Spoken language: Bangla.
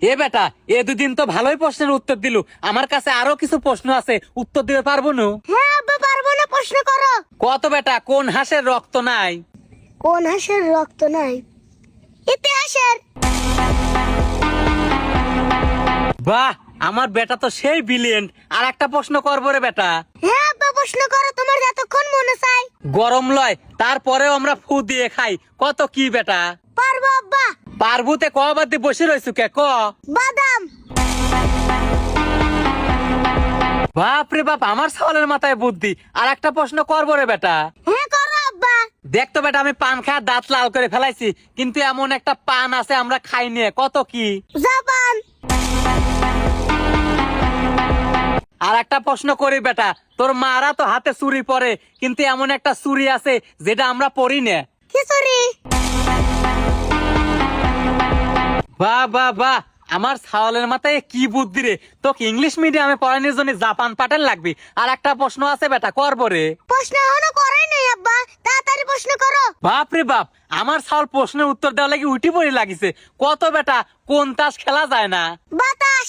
এ বেটা, এ দুদিন তো ভালোই প্রশ্নের উত্তর দিলু। আমার কাছে আরো কিছু প্রশ্ন আছে, উত্তর দিতে পারবো না? হ্যাঁ আব্বা পারবো না, প্রশ্ন করো। কত বেটা, কোন হাঁসের রক্ত নাই? কোন হাঁসের রক্ত নাই? ইতিহাসের। বাহ, আমার বেটা তো সেই ব্রিলিয়েন্ট। আর একটা প্রশ্ন করবো রে বেটা। হ্যাঁ আব্বা প্রশ্ন করো, তোমার যতক্ষণ মনে চাই। গরম লয়, তারপরেও আমরা ফু দিয়ে খাই, কত কি বেটা? পারবো আব্বা। পারবুতে কবার দিয়ে বসে রয়েছু কে ক? বাদাম। বাপ রে বাপ, আমার সওয়ালের মাথায় বুদ্ধি। আর একটা প্রশ্ন করবো রে বেটা। হ্যাঁ করো আব্বা। দেখ তো বেটা, আমি পান খাওয়ার দাঁত লাল করে ফেলাইছি, কিন্তু এমন একটা পান আছে আমরা খাই নিয়ে, কত কি? জাপান। আর একটা প্রশ্ন করি বেটা, তোর মারা তো হাতে চুরি পরে, কিন্তু এমন একটা চুরি আছে যেটা আমরা পরি না। খিচুড়ি। বাহ বাহ বাহ, আমার ছাওয়ালের মাথায় কি বুদ্ধি রে। তোকে ইংলিশ মিডিয়ামে পড়ানোর জন্য জাপান পাঠান লাগবে। আর একটা প্রশ্ন আছে বেটা, করবো রে। প্রশ্ন এখনো করাই নাই আব্বা, তাড়াতাড়ি প্রশ্ন করো। বাপ রে বাপ, আমার ছাওয়াল প্রশ্নের উত্তর দেওয়া লাগি উঠি পড়ি লাগিছে। কত বেটা, কোন তাস খেলা যায় না? বাতাস।